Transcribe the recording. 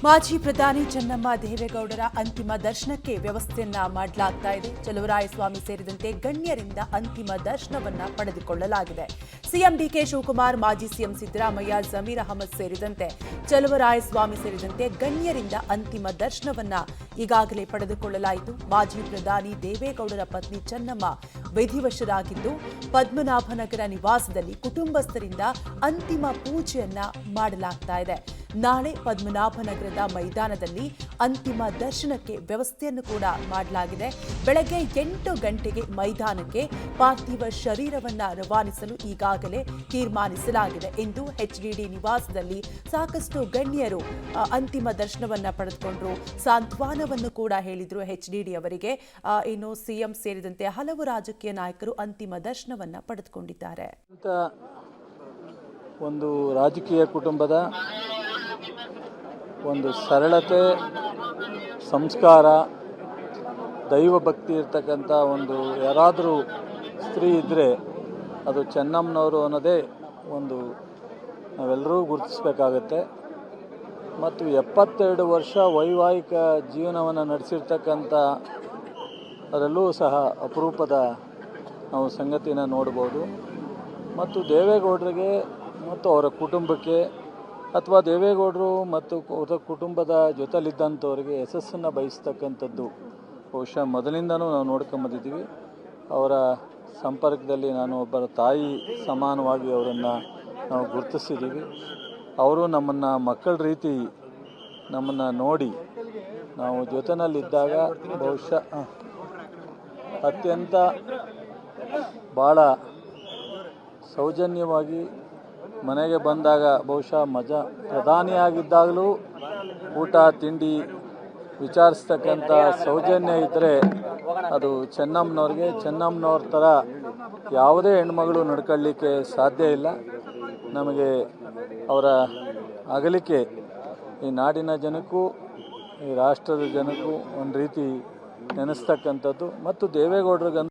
ಮಾಜಿ ಪ್ರಧಾನಿ ಚೆನ್ನಮ್ಮ ದೇವೇಗೌಡರ ಅಂತಿಮ ದರ್ಶನಕ್ಕೆ ವ್ಯವಸ್ಥೆಯನ್ನ ಮಾಡಲಾಗ್ತಾ ಇದೆ. ಚಲುವರಾಯಸ್ವಾಮಿ ಸೇರಿದಂತೆ ಗಣ್ಯರಿಂದ ಅಂತಿಮ ದರ್ಶನವನ್ನ ಪಡೆದುಕೊಳ್ಳಲಾಗಿದೆ. ಸಿಎಂ ಡಿಕೆ ಶಿವಕುಮಾರ್, ಮಾಜಿ ಸಿಎಂ ಸಿದ್ದರಾಮಯ್ಯ, ಜಮೀರ್ ಅಹಮದ್ ಸೇರಿದಂತೆ ಚಲುವರಾಯಸ್ವಾಮಿ ಸೇರಿದಂತೆ ಗಣ್ಯರಿಂದ ಅಂತಿಮ ದರ್ಶನವನ್ನ ಈಗಾಗಲೇ ಪಡೆದುಕೊಳ್ಳಲಾಯಿತು. ಮಾಜಿ ಪ್ರಧಾನಿ ದೇವೇಗೌಡರ ಪತ್ನಿ ಚೆನ್ನಮ್ಮ ವಿಧಿವಶರಾಗಿದ್ದು, ಪದ್ಮನಾಭನಗರ ನಿವಾಸದಲ್ಲಿ ಕುಟುಂಬಸ್ಥರಿಂದ ಅಂತಿಮ ಪೂಜೆಯನ್ನ ಮಾಡಲಾಗ್ತಾ ಇದೆ. ನಾಳೆ ಪದ್ಮನಾಭನಗರದ ಮೈದಾನದಲ್ಲಿ ಅಂತಿಮ ದರ್ಶನಕ್ಕೆ ವ್ಯವಸ್ಥೆಯನ್ನು ಕೂಡ ಮಾಡಲಾಗಿದೆ. ಬೆಳಗ್ಗೆ 8 ಗಂಟೆಗೆ ಮೈದಾನಕ್ಕೆ ಪಾರ್ಥಿವ ಶರೀರವನ್ನ ರವಾನಿಸಲು ಈಗಾಗಲೇ ತೀರ್ಮಾನಿಸಲಾಗಿದೆ ಎಂದು ಎಚ್ಡಿಡಿ ನಿವಾಸದಲ್ಲಿ ಸಾಕಷ್ಟು ಗಣ್ಯರು ಅಂತಿಮ ದರ್ಶನವನ್ನ ಪಡೆದುಕೊಂಡ್ರು. ಸಾಂತ್ವನವನ್ನು ಕೂಡ ಹೇಳಿದ್ರು ಎಚ್ಡಿಡಿ ಅವರಿಗೆ. ಇನ್ನು ಸಿಎಂ ಸೇರಿದಂತೆ ಹಲವು ರಾಜಕೀಯ ನಾಯಕರು ಅಂತಿಮ ದರ್ಶನವನ್ನ ಪಡೆದುಕೊಂಡಿದ್ದಾರೆ. ಒಂದು ರಾಜಕೀಯ ಕುಟುಂಬದ ಒಂದು ಸರಳತೆ, ಸಂಸ್ಕಾರ, ದೈವ ಭಕ್ತಿ ಇರ್ತಕ್ಕಂಥ ಒಂದು ಯಾರಾದರೂ ಸ್ತ್ರೀ ಇದ್ದರೆ ಅದು ಚೆನ್ನಮ್ಮನವರು ಅನ್ನೋದೇ ಒಂದು ನಾವೆಲ್ಲರೂ ಗುರುತಿಸಬೇಕಾಗತ್ತೆ. ಮತ್ತು 72 ವರ್ಷ ವೈವಾಹಿಕ ಜೀವನವನ್ನು ನಡೆಸಿರ್ತಕ್ಕಂಥ ಅದರಲ್ಲೂ ಸಹ ಅಪರೂಪದ ನಾವು ಸಂಗತಿನ ನೋಡ್ಬೋದು. ಮತ್ತು ದೇವೇಗೌಡರಿಗೆ ಮತ್ತು ಅವರ ಕುಟುಂಬಕ್ಕೆ ಅಥವಾ ದೇವೇಗೌಡರು ಮತ್ತು ಅವರ ಕುಟುಂಬದ ಜೊತೆಲಿದ್ದಂಥವ್ರಿಗೆ ಯಶಸ್ಸನ್ನು ಬಯಸ್ತಕ್ಕಂಥದ್ದು ಬಹುಶಃ ಮೊದಲಿಂದನೂ ನಾವು ನೋಡ್ಕೊಂಬಂದಿದ್ದೀವಿ. ಅವರ ಸಂಪರ್ಕದಲ್ಲಿ ನಾನು ಒಬ್ಬರ ತಾಯಿ ಸಮಾನವಾಗಿ ಅವರನ್ನು ನಾವು ಗುರುತಿಸಿದ್ದೀವಿ. ಅವರು ನಮ್ಮನ್ನು ಮಕ್ಕಳ ರೀತಿ ನಮ್ಮನ್ನು ನೋಡಿ ನಾವು ಜೊತೆಯಲ್ಲಿದ್ದಾಗ ಬಹುಶಃ ಅತ್ಯಂತ ಭಾಳ ಸೌಜನ್ಯವಾಗಿ ಮನೆಗೆ ಬಂದಾಗ ಬಹುಶಃ ಪ್ರಧಾನಿಯಾಗಿದ್ದಾಗಲೂ ಊಟ ತಿಂಡಿ ವಿಚಾರಿಸ್ತಕ್ಕಂಥ ಸೌಜನ್ಯ ಇದ್ದರೆ ಅದು ಚೆನ್ನಮ್ಮನವ್ರ ಥರ ಯಾವುದೇ ಹೆಣ್ಮಗಳು ನಡ್ಕೊಳ್ಳಿಕ್ಕೆ ಸಾಧ್ಯ ಇಲ್ಲ. ನಮಗೆ ಅವರ ಅಗಲಿಕೆ ಈ ನಾಡಿನ ಜನಕ್ಕೂ ಈ ರಾಷ್ಟ್ರದ ಜನಕ್ಕೂ ಒಂದು ರೀತಿ ನೆನೆಸ್ತಕ್ಕಂಥದ್ದು. ಮತ್ತು ದೇವೇಗೌಡರಿಗಂತೂ